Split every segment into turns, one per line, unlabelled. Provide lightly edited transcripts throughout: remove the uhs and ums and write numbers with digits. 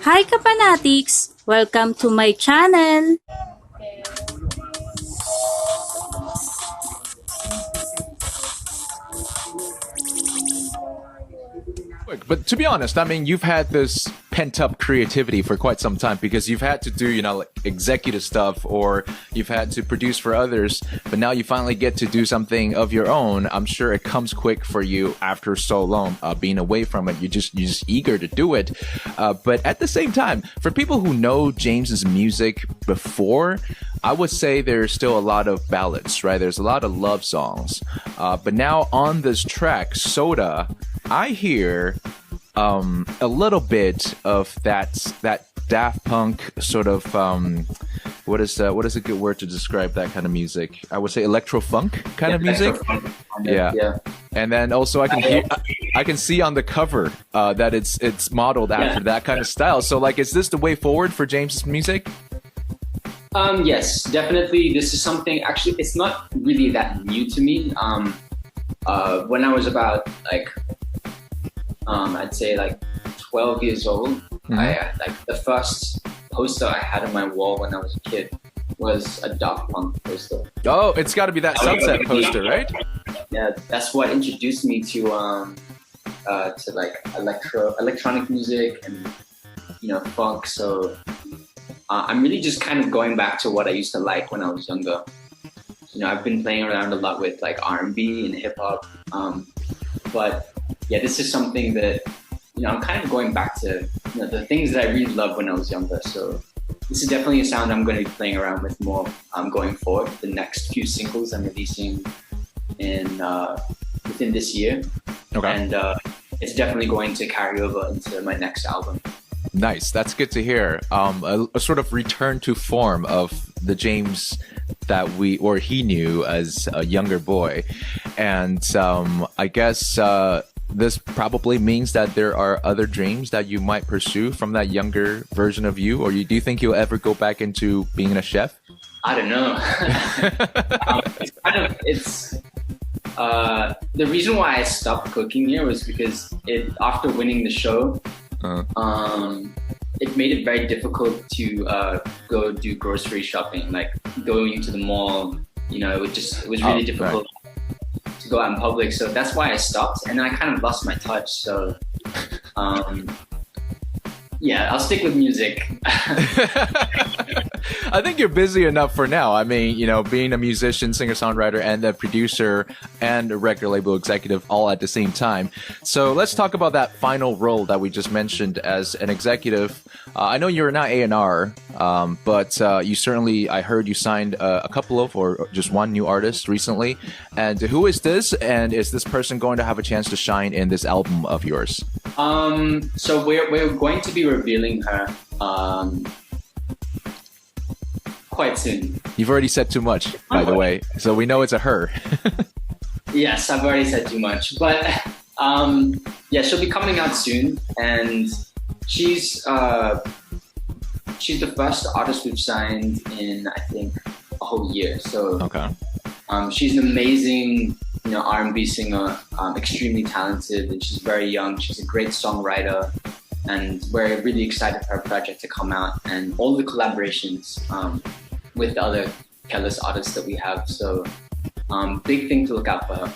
Hi Kapanatics! Welcome to my channel!
But to be honest, I mean, you've had this pent up creativity for quite some time because you've had to do, like executive stuff or you've had to produce for others. But now you finally get to do something of your own. I'm sure it comes quick for you after so long being away from it. You're just eager to do it. But at the same time, for people who know James's music before, I would say there's still a lot of ballads, right? There's a lot of love songs. But now on this track, Soda, I hear a little bit of that Daft Punk sort of what is a good word to describe that kind of music? I would say electro funk kind of music. Yeah. And then also I can see on the cover that it's modeled after that kind of style. So like, is this the way forward for James's music?
Yes, definitely. This is something, actually, it's not really that new to me. When I was about I'd say 12 years old, the first poster I had on my wall when I was a kid was a Daft Punk poster.
Oh, it's got to be that Sunset poster, right?
Yeah, that's what introduced me to electronic music and funk. So I'm really just kind of going back to what I used to like when I was younger. I've been playing around a lot with R&B and hip hop, but yeah, this is something that I'm kind of going back to the things that I really loved when I was younger. So this is definitely a sound I'm going to be playing around with more going forward. The next few singles I'm releasing within this year, and it's definitely going to carry over into my next album.
Nice, that's good to hear. A sort of return to form of the James that he knew as a younger boy, and I guess this probably means that there are other dreams that you might pursue from that younger version of you, or do you think you'll ever go back into being a chef?
I don't know. The reason why I stopped cooking here was because after winning the show, it made it very difficult to go do grocery shopping, like going into the mall. It was really difficult to go out in public. So that's why I stopped, and I kind of lost my touch. So yeah, I'll stick with music.
I think you're busy enough for now. I mean, being a musician, singer-songwriter, and a producer and a record label executive all at the same time. So let's talk about that final role that we just mentioned as an executive. I know you're not A&R, but you certainly, I heard you signed a couple of, or just one new artist recently. And who is this? And is this person going to have a chance to shine in this album of yours?
So we're going to be revealing her quite soon.
You've already said too much, by the way, so we know it's a her.
Yes, I've already said too much, but yeah, she'll be coming out soon, and she's the first artist we've signed in, I think, a whole year. So she's an amazing R&B singer, extremely talented, and she's very young. She's a great songwriter, and we're really excited for her project to come out and all the collaborations with the other careless artists that we have. So big thing to look out for her.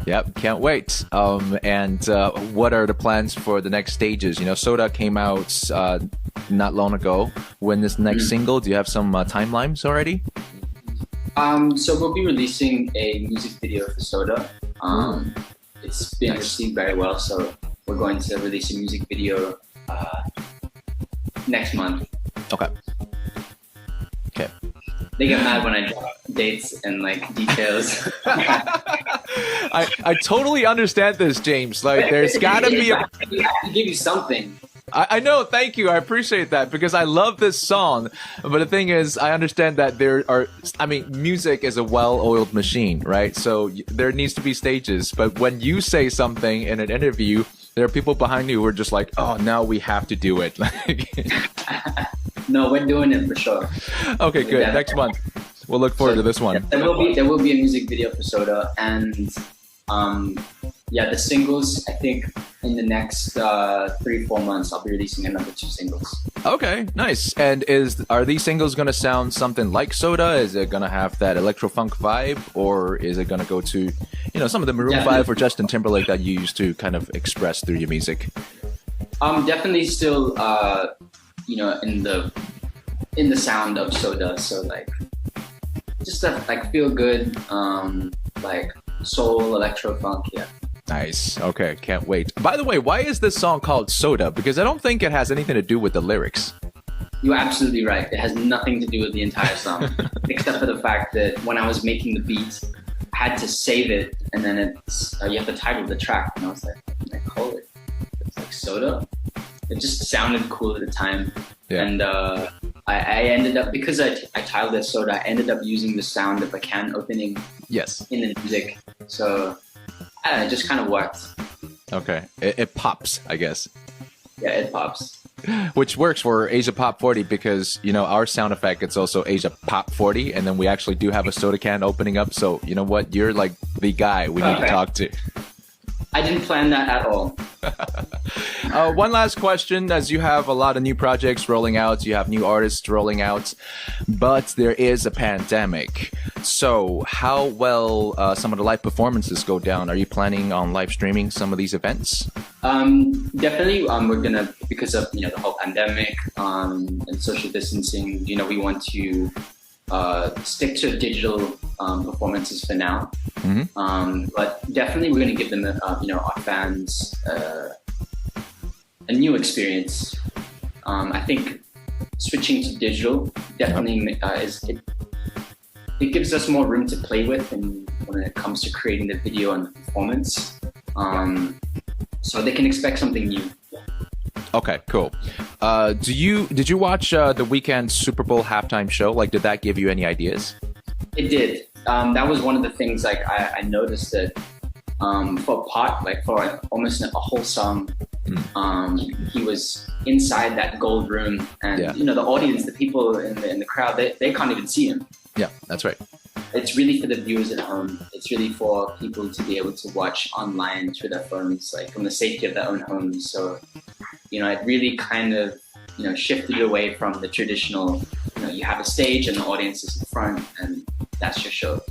Yep, can't wait. And what are the plans for the next stages? Soda came out not long ago. When this next single, do you have some timelines already?
So we'll be releasing a music video for Soda. It's been received very well, so we're going to release a music video next month. Okay. They get mad when I drop dates and details.
I totally understand this, James. There's gotta be
I have to give you something.
I know, thank you. I appreciate that because I love this song. But the thing is, I understand that music is a well-oiled machine, right? So there needs to be stages. But when you say something in an interview, there are people behind you who are just like, oh, now we have to do it.
No, we're doing it for sure.
Okay, good. Yeah. Next month. We'll look forward to this one.
There will be a music video for Soda, and the singles, I think in the next 3-4 months, I'll be releasing another 2 singles.
Okay, nice. And are these singles gonna sound something like Soda? Is it gonna have that electro funk vibe, or is it gonna go to, some of the Maroon 5 or Justin Timberlake that you used to kind of express through your music?
Definitely still, in the sound of Soda. So like, just that like feel good, like soul, electro funk. Yeah.
Nice. Okay, can't wait. By the way, why is this song called Soda? Because I don't think it has anything to do with the lyrics.
You're absolutely right. It has nothing to do with the entire song, except for the fact that when I was making the beat, I had to save it, and then you have to title the track, and I was like, what can I call it? It's like Soda. It just sounded cool at the time. Yeah. And I ended up, because I titled it Soda, I ended up using the sound of a can opening in the music. So it just kind of worked.
Okay. It pops, I guess.
Yeah, it pops.
Which works for ASIAPOP40 because, our sound effect, it's also ASIAPOP40. And then we actually do have a soda can opening up. So, you know what? You're like the guy we need to talk to.
I didn't plan that at all.
One last question, as you have a lot of new projects rolling out, you have new artists rolling out, but there is a pandemic. So how will some of the live performances go down? Are you planning on live streaming some of these events?
Definitely. We're gonna, because of the whole pandemic and social distancing, we want to stick to digital performances for now. Mm-hmm. But definitely we're going to give them, our fans a new experience. I think switching to digital definitely it gives us more room to play with, and when it comes to creating the video and the performance, so they can expect something new.
Okay, cool. Did you watch the weekend Super Bowl halftime show? Like, did that give you any ideas?
It did. That was one of the things. Like, I noticed that for a part, like for almost a whole song, he was inside that gold room, and the audience, the people in the crowd, they can't even see him.
Yeah, that's right.
It's really for the viewers at home. It's really for people to be able to watch online through their phones, like from the safety of their own homes. So, it really kind of, shifted away from the traditional, you have a stage and the audience is in front and that's your show.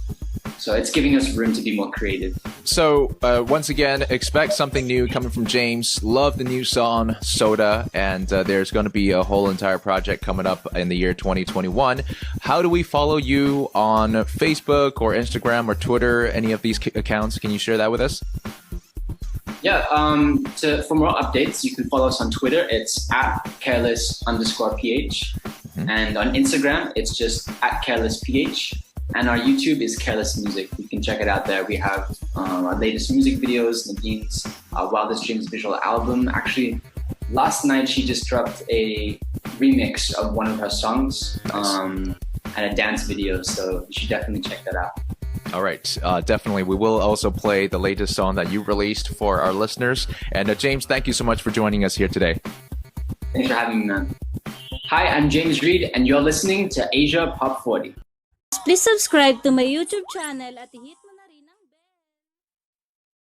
So it's giving us room to be more creative.
So once again, expect something new coming from James. Love the new song, Soda. And there's going to be a whole entire project coming up in the year 2021. How do we follow you on Facebook or Instagram or Twitter? Any of these accounts? Can you share that with us?
Yeah, for more updates, you can follow us on Twitter. It's @careless_ph. Mm-hmm. And on Instagram, it's just @carelessph. And our YouTube is Careless Music. You can check it out there. We have our latest music videos, Nadine's Wildest Dreams visual album. Actually, last night she just dropped a remix of one of her songs and a dance video. So you should definitely check that out.
All right, definitely. We will also play the latest song that you released for our listeners. And James, thank you so much for joining us here today.
Thanks for having me, man. Hi, I'm James Reid, and you're listening to Asia Pop 40.
Please subscribe to my YouTube channel at hit